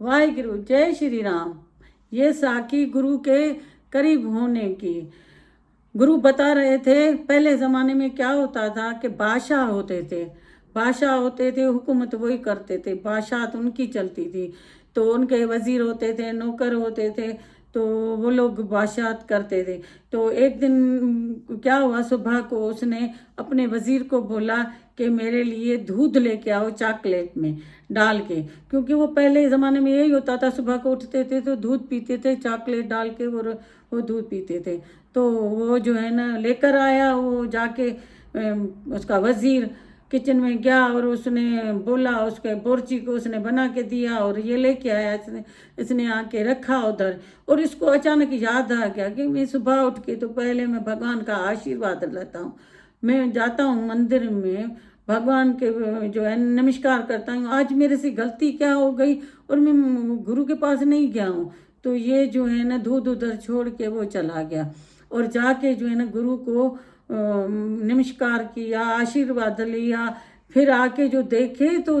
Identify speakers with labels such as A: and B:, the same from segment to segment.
A: वाहिगुरु जय श्री राम। ये साखी गुरु के करीब होने की। गुरु बता रहे थे पहले ज़माने में क्या होता था कि बादशाह होते थे, बादशाह होते थे, हुकूमत वही करते थे, बादशाहत उनकी चलती थी। तो उनके वजीर होते थे, नौकर होते थे, तो वो लोग बादशाहत करते थे। तो एक दिन क्या हुआ, सुबह को उसने अपने वजीर को बोला कि मेरे लिए दूध लेके आओ चॉकलेट में डाल के, क्योंकि वो पहले ज़माने में यही होता था, सुबह को उठते थे तो दूध पीते थे, चॉकलेट डाल के वो दूध पीते थे। तो वो जो है ना लेकर आया, वो जाके उसका वजीर किचन में गया और उसने बोला, उसके बोरची को उसने बना के दिया और ये लेके आया। इसने आके रखा उधर, और इसको अचानक याद आ गया कि मैं सुबह उठ के तो पहले मैं भगवान का आशीर्वाद लेता हूँ, मैं जाता हूँ मंदिर में, भगवान के जो है नमस्कार करता हूँ। आज मेरे से गलती क्या हो गई और मैं गुरु के पास नहीं गया हूँ। तो ये जो है ना दूध उधर छोड़ के वो चला गया और जाके जो है ना गुरु को नमस्कार किया, आशीर्वाद लिया। फिर आके जो देखे तो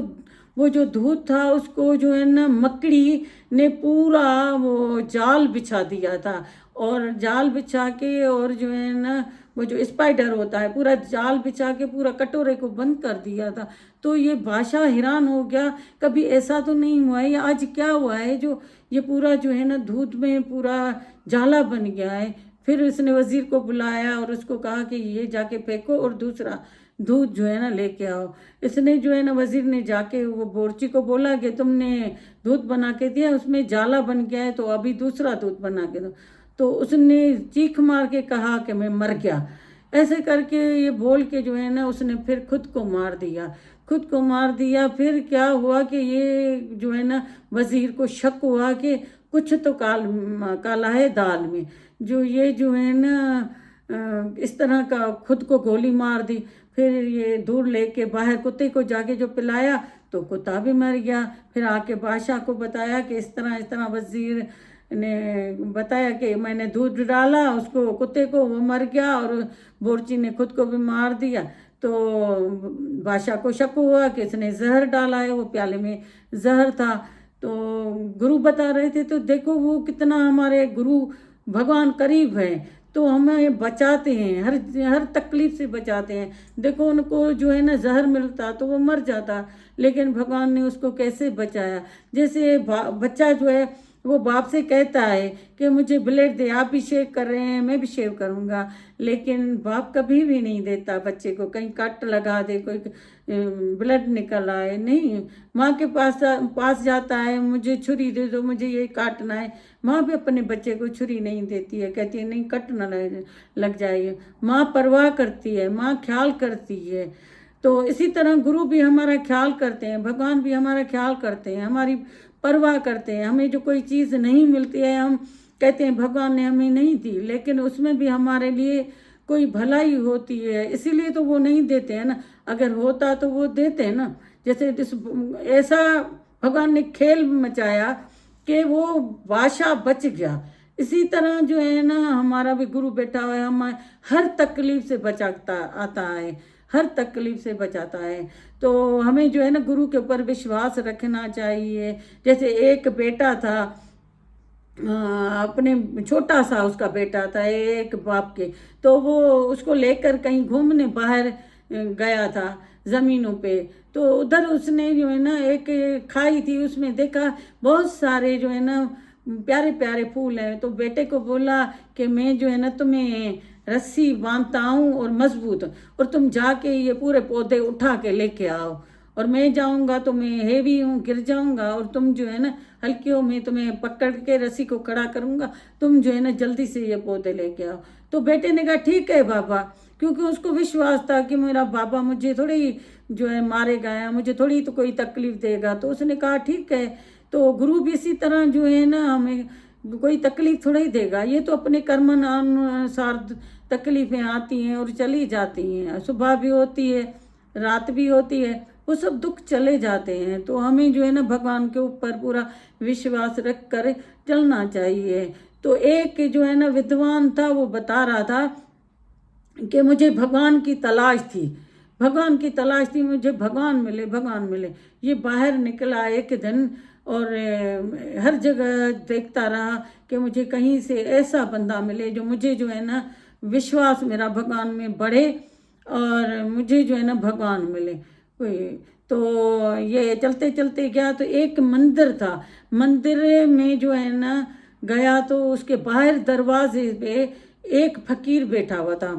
A: वो जो दूध था उसको जो है ना मकड़ी ने पूरा वो जाल बिछा दिया था, और जाल बिछा के और जो है ना वो जो स्पाइडर होता है पूरा जाल बिछा के पूरा कटोरे को बंद कर दिया था। तो ये बादशाह हैरान हो गया, कभी ऐसा तो नहीं हुआ है, आज क्या हुआ है जो ये पूरा जो है ना दूध में पूरा जाला बन गया है। फिर उसने वजीर को बुलाया और उसको कहा कि ये जाके फेंको और दूसरा दूध जो है ना लेके आओ। इसने जो है ना वजीर ने जाके वो बोरची को बोला कि तुमने दूध बना के दिया, उसमें जाला बन गया है, तो अभी दूसरा दूध बना के दो। तो उसने चीख मार के कहा कि मैं मर गया। ऐसे करके ये बोल के जो है ना उसने फिर खुद को मार दिया, खुद को मार दिया। फिर क्या हुआ कि ये जो है ना वजीर को शक हुआ कि कुछ तो काला है दाल में, जो ये जो है ना इस तरह का खुद को गोली मार दी। फिर ये दूध लेके बाहर कुत्ते को जाके जो पिलाया तो कुत्ता भी मर गया। फिर आके बादशाह को बताया कि इस तरह वजीर ने बताया कि मैंने दूध डाला उसको कुत्ते को, वो मर गया, और बोरची ने खुद को भी मार दिया। तो बादशाह को शक हुआ कि इसने जहर डाला है, वो प्याले में जहर था। तो गुरु बता रहे थे, तो देखो वो कितना हमारे गुरु भगवान करीब है, तो हमें बचाते हैं, हर हर तकलीफ से बचाते हैं। देखो उनको जो है ना जहर मिलता तो वो मर जाता, लेकिन भगवान ने उसको कैसे बचाया। जैसे बच्चा जो है वो बाप से कहता है कि मुझे ब्लेड दे, आप भी शेव कर रहे हैं मैं भी शेव करूँगा, लेकिन बाप कभी भी नहीं देता बच्चे को, कहीं कट लगा दे, कोई ब्लड निकल आए, नहीं। माँ के पास जाता है, मुझे छुरी दे दो, मुझे ये काटना है। माँ भी अपने बच्चे को छुरी नहीं देती है, कहती है नहीं कट ना लग जाएगी। माँ परवाह करती है, माँ ख्याल करती है। तो इसी तरह गुरु भी हमारा ख्याल करते हैं, भगवान भी हमारा ख्याल करते हैं, हमारी परवाह करते हैं। हमें जो कोई चीज़ नहीं मिलती है हम कहते हैं भगवान ने हमें नहीं दी, लेकिन उसमें भी हमारे लिए कोई भलाई होती है, इसीलिए तो वो नहीं देते हैं ना। अगर होता तो वो देते हैं ना। जैसे ऐसा भगवान ने खेल मचाया कि वो बादशाह बच गया। इसी तरह जो है ना हमारा भी गुरु बैठा हुआ है, हम हर तकलीफ से बचाता आता है, हर तकलीफ से बचाता है। तो हमें जो है ना गुरु के ऊपर विश्वास रखना चाहिए। जैसे एक बेटा था, अपने छोटा सा उसका बेटा था एक बाप के, तो वो उसको लेकर कहीं घूमने बाहर गया था ज़मीनों पे। तो उधर उसने जो है ना एक खाई थी, उसमें देखा बहुत सारे जो है ना प्यारे प्यारे फूल हैं। तो बेटे को बोला कि मैं जो है ना तुम्हें रस्सी बांधता हूँ और मजबूत, और तुम जाके ये पूरे पौधे उठा के लेके आओ, और मैं जाऊंगा तो मैं हेवी हूँ गिर जाऊंगा, और तुम जो है ना हल्की हो, मैं तुम्हें पकड़ के रस्सी को खड़ा करूंगा, तुम जो है ना जल्दी से ये पौधे लेके आओ। तो बेटे ने कहा ठीक है बाबा, क्योंकि उसको विश्वास था कि मेरा बाबा मुझे थोड़ी जो है मारेगा या मुझे थोड़ी तो कोई तकलीफ देगा। तो उसने कहा ठीक है। तो गुरु भी इसी तरह जो है ना हमें कोई तकलीफ थोड़ा ही देगा, ये तो अपने कर्म अनुसार तकलीफें आती हैं और चली जाती हैं, सुबह भी होती है रात भी होती है, वो सब दुख चले जाते हैं। तो हमें जो है ना भगवान के ऊपर पूरा विश्वास रख कर चलना चाहिए। तो एक जो है ना विद्वान था, वो बता रहा था कि मुझे भगवान की तलाश थी, भगवान की तलाश थी, मुझे भगवान मिले भगवान मिले। ये बाहर निकला एक दिन और हर जगह देखता रहा कि मुझे कहीं से ऐसा बंदा मिले जो मुझे जो है ना विश्वास मेरा भगवान में बढ़े और मुझे जो है ना भगवान मिले कोई। तो ये चलते चलते गया तो एक मंदिर था, मंदिर में जो है ना गया तो उसके बाहर दरवाजे पे एक फकीर बैठा हुआ था।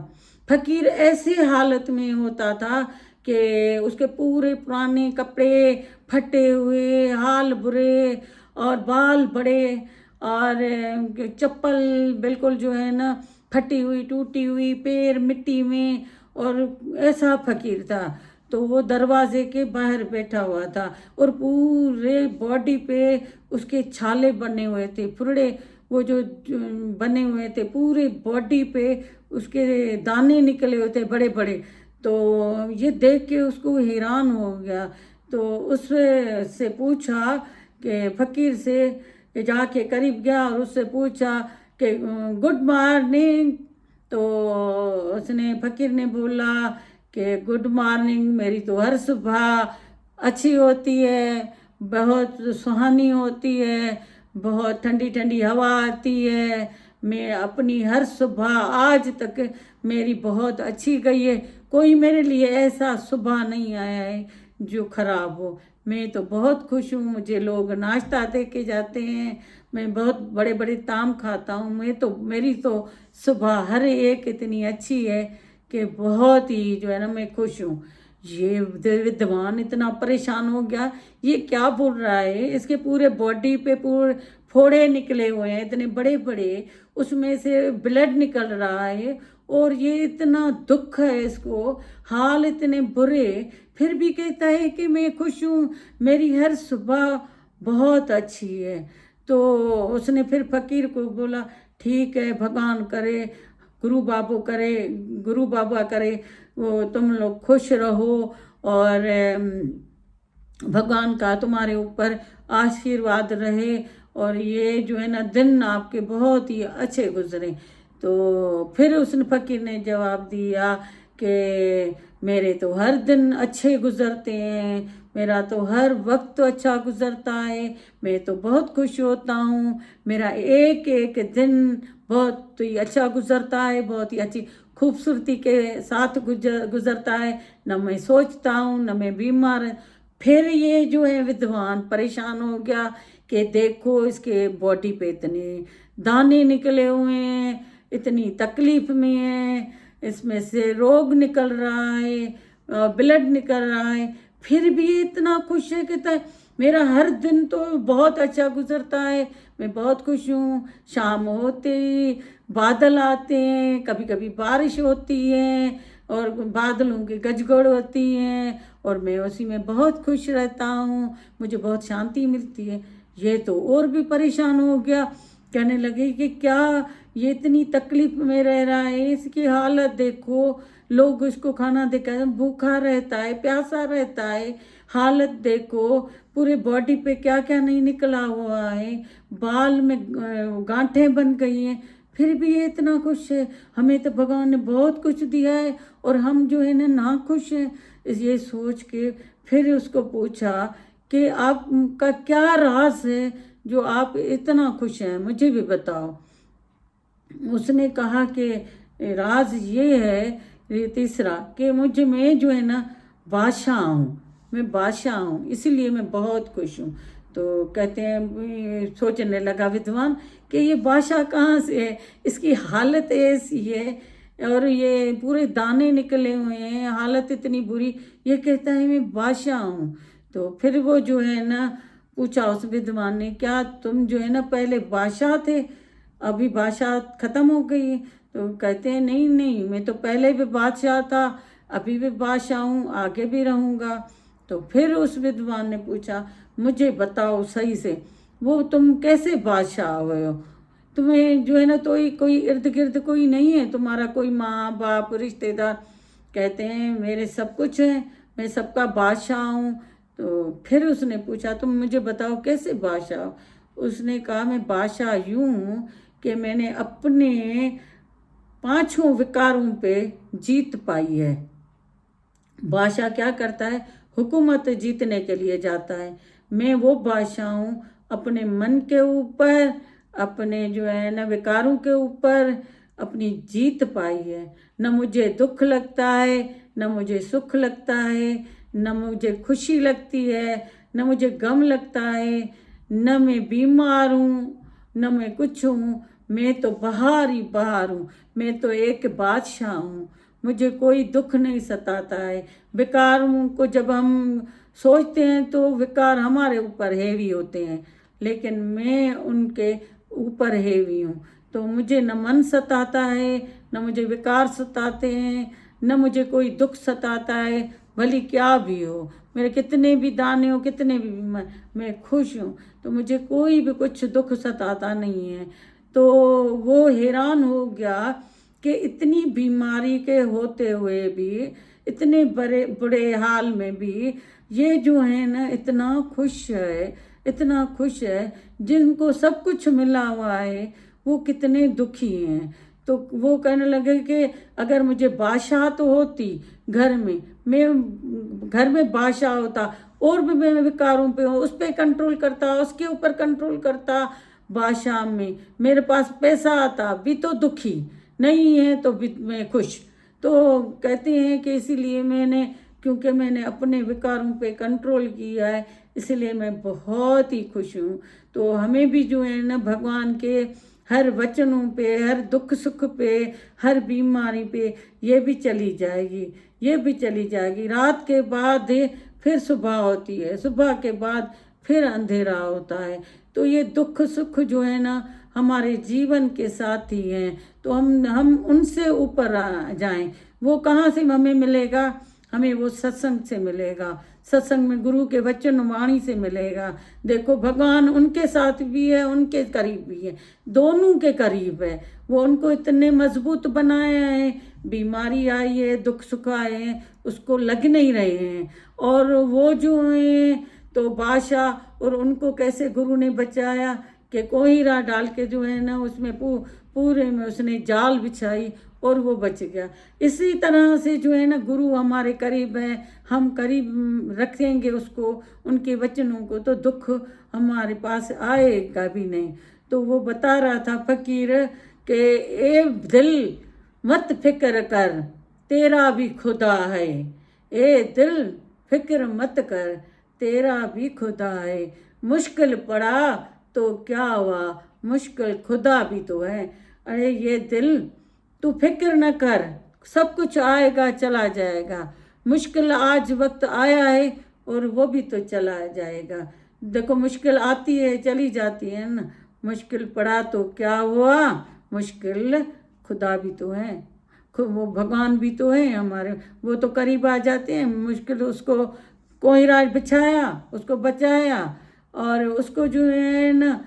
A: फकीर ऐसी हालत में होता था कि उसके पूरे पुराने कपड़े फटे हुए, हाल बुरे और बाल बड़े और चप्पल बिल्कुल जो है ना फटी हुई टूटी हुई, पैर मिट्टी में, और ऐसा फकीर था। तो वो दरवाजे के बाहर बैठा हुआ था और पूरे बॉडी पे उसके छाले बने हुए थे, फुरड़े वो जो बने हुए थे पूरे बॉडी पे, उसके दाने निकले हुए थे बड़े बड़े। तो ये देख के उसको हैरान हो गया। तो उससे पूछा कि फकीर से, कि जाके करीब गया और उससे पूछा कि गुड मॉर्निंग। तो उसने फकीर ने बोला कि गुड मॉर्निंग, मेरी तो हर सुबह अच्छी होती है, बहुत सुहानी होती है, बहुत ठंडी ठंडी हवा आती है, मैं अपनी हर सुबह आज तक मेरी बहुत अच्छी गई है, कोई मेरे लिए ऐसा सुबह नहीं आया है जो खराब हो। मैं तो बहुत खुश हूँ, मुझे लोग नाश्ता दे के जाते हैं, मैं बहुत बड़े बड़े ताम खाता हूँ, मेरी तो सुबह हर एक इतनी अच्छी है कि बहुत ही जो है ना मैं खुश हूँ। ये विद्वान इतना परेशान हो गया, ये क्या बोल रहा है, इसके पूरे बॉडी पे पूरे फोड़े निकले हुए हैं इतने बड़े बड़े, उसमें से ब्लड निकल रहा है और ये इतना दुख है इसको, हाल इतने बुरे, फिर भी कहता है कि मैं खुश हूँ, मेरी हर सुबह बहुत अच्छी है। तो उसने फिर फकीर को बोला ठीक है, भगवान करे, गुरु बाबा करे वो तुम लोग खुश रहो और भगवान का तुम्हारे ऊपर आशीर्वाद रहे और ये जो है ना दिन आपके बहुत ही अच्छे गुजरे। तो फिर उसने फकीर ने जवाब दिया कि मेरे तो हर दिन अच्छे गुजरते हैं, मेरा तो हर वक्त अच्छा गुजरता है, मैं तो बहुत खुश होता हूँ, मेरा एक एक दिन बहुत ही अच्छा गुजरता है, बहुत ही अच्छी खूबसूरती के साथ गुजरता है, न मैं सोचता हूँ न मैं बीमार। फिर ये जो है विद्वान परेशान हो गया कि देखो इसके बॉडी पे इतने दाने निकले हुए हैं, इतनी तकलीफ में है, इसमें से रोग निकल रहा है, ब्लड निकल रहा है, फिर भी इतना खुश है, कहता है मेरा हर दिन तो बहुत अच्छा गुजरता है, मैं बहुत खुश हूँ, शाम होते ही बादल आते हैं, कभी कभी बारिश होती है और बादलों की गजगोड़ होती हैं और मैं उसी में बहुत खुश रहता हूँ, मुझे बहुत शांति मिलती है। ये तो और भी परेशान हो गया, कहने लगे कि क्या ये इतनी तकलीफ में रह रहा है, इसकी हालत देखो, लोग उसको खाना देकर भूखा रहता है, प्यासा रहता है, हालत देखो, पूरे बॉडी पे क्या क्या नहीं निकला हुआ है, बाल में गांठें बन गई हैं, फिर भी ये इतना खुश है, हमें तो भगवान ने बहुत कुछ दिया है और हम जो है ना खुश हैं। ये सोच के फिर उसको पूछा कि आपका क्या राज है जो आप इतना खुश हैं, मुझे भी बताओ। उसने कहा कि राज ये है, ये तीसरा, कि मैं जो है ना बादशाह हूँ, मैं बादशाह हूँ इसीलिए मैं बहुत खुश हूँ। तो कहते हैं सोचने लगा विद्वान कि ये बादशाह कहाँ से है, इसकी हालत ऐसी है और ये पूरे दाने निकले हुए हैं, हालत इतनी बुरी, ये कहता है मैं बादशाह हूँ। तो फिर वो जो है ना पूछा उस विद्वान ने, क्या तुम जो है ना पहले बादशाह थे, अभी बादशाह खत्म हो गई है? तो कहते हैं नहीं नहीं, मैं तो पहले भी बादशाह था, अभी भी बादशाह हूँ, आगे भी रहूँगा। तो फिर उस विद्वान ने पूछा मुझे बताओ सही से, वो तुम कैसे बादशाह हुए हो, तुम्हें जो है ना तो कोई इर्द गिर्द कोई नहीं है तुम्हारा, कोई माँ बाप रिश्तेदार? कहते हैं मेरे सब कुछ है, मैं सबका बादशाह हूँ। तो फिर उसने पूछा तुम मुझे बताओ कैसे बादशाह हो? उसने कहा मैं बादशाह यूँ हूँ कि मैंने अपने पांचों विकारों पे जीत पाई है। बादशाह क्या करता है, हुकूमत जीतने के लिए जाता है, मैं वो बादशाह हूँ अपने मन के ऊपर, अपने जो है ना विकारों के ऊपर अपनी जीत पाई है। न मुझे दुख लगता है, न मुझे सुख लगता है, न मुझे खुशी लगती है, न मुझे गम लगता है, न मैं बीमार हूँ, न मैं कुछ हूँ। मैं तो बाहर ही बाहर हूँ, मैं तो एक बादशाह हूँ। मुझे कोई दुख नहीं सताता है। विकारों को जब हम सोचते हैं तो विकार हमारे ऊपर हेवी होते हैं, लेकिन मैं उनके ऊपर हेवी हूँ। तो मुझे न मन सताता है, न मुझे विकार सताते हैं, न मुझे कोई दुख सताता है। भली क्या भी हो, मेरे कितने भी दाने हो, कितने भी मैं खुश हूँ। तो मुझे कोई भी कुछ दुख सताता नहीं है। तो वो हैरान हो गया कि इतनी बीमारी के होते हुए भी, इतने बड़े बुरे हाल में भी ये जो है ना इतना खुश है, इतना खुश है। जिनको सब कुछ मिला हुआ है वो कितने दुखी हैं। तो वो कहने लगे कि अगर मुझे बादशाह तो होती घर में, मैं घर में बादशाह होता और भी मैं विकारों पे हूँ, उस पर कंट्रोल करता, उसके ऊपर कंट्रोल करता। बादशाह में मेरे पास पैसा आता भी तो दुखी, नहीं है तो भी मैं खुश। तो कहते हैं कि इसीलिए मैंने, क्योंकि मैंने अपने विकारों पे कंट्रोल किया है, इसलिए मैं बहुत ही खुश हूँ। तो हमें भी जो है ना भगवान के हर वचनों पे, हर दुख सुख पे, हर बीमारी पे ये भी चली जाएगी, ये भी चली जाएगी। रात के बाद फिर सुबह होती है, सुबह के बाद फिर अंधेरा होता है। तो ये दुख सुख जो है ना हमारे जीवन के साथ ही हैं। तो हम उनसे ऊपर जाएं। वो कहाँ से हमें मिलेगा? हमें वो सत्संग से मिलेगा, सत्संग में गुरु के वचन वाणी से मिलेगा। देखो भगवान उनके साथ भी है, उनके करीब भी है, दोनों के करीब है। वो उनको इतने मजबूत बनाया है, बीमारी आई है, दुख सुख आए हैं, उसको लग नहीं रहे हैं। और वो जो है तो बादशाह, और उनको कैसे गुरु ने बचाया कि कोहिरा डाल के जो है ना उसमें पूरे में उसने जाल बिछाई और वो बच गया। इसी तरह से जो है ना गुरु हमारे करीब है, हम करीब रखेंगे उसको, उनके वचनों को, तो दुख हमारे पास आएगा भी नहीं। तो वो बता रहा था फकीर कि ए दिल मत फिक्र कर, तेरा भी खुदा है। ए दिल फिक्र मत कर, तेरा भी खुदा है। मुश्किल पड़ा तो क्या हुआ, मुश्किल खुदा भी तो है। अरे ये दिल तू फिक्र न कर, सब कुछ आएगा चला जाएगा। मुश्किल आज वक्त आया है और वो भी तो चला जाएगा। देखो मुश्किल आती है चली जाती है ना। मुश्किल पड़ा तो क्या हुआ, मुश्किल खुदा भी तो है, वो भगवान भी तो है हमारे, वो तो करीब आ जाते हैं। मुश्किल उसको कोहिरा बिछाया, उसको बचाया, और उसको जो है ना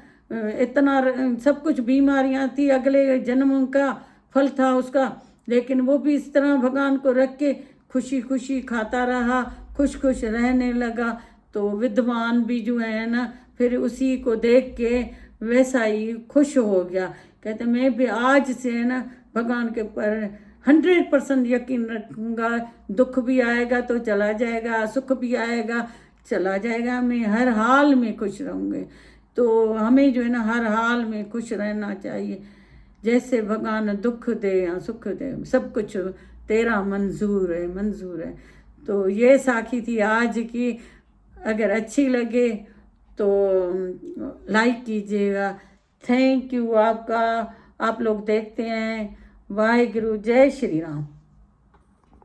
A: इतना सब कुछ बीमारियां थी, अगले जन्म का फल था उसका, लेकिन वो भी इस तरह भगवान को रख के खुशी खुशी खाता रहा, खुश खुश रहने लगा। तो विद्वान भी जो है ना फिर उसी को देख के वैसा ही खुश हो गया। कहते मैं भी आज से है ना भगवान के ऊपर 100% यकीन रखूंगा। दुख भी आएगा तो चला जाएगा, सुख भी आएगा चला जाएगा, मैं हर हाल में खुश रहूँगे। तो हमें जो है ना हर हाल में खुश रहना चाहिए। जैसे भगवान दुख दे या सुख दे, सब कुछ तेरा मंजूर है, मंजूर है। तो ये साखी थी आज की। अगर अच्छी लगे तो लाइक कीजिएगा। थैंक यू आपका। आप लोग देखते हैं। वाहिगुरु, जय श्री राम।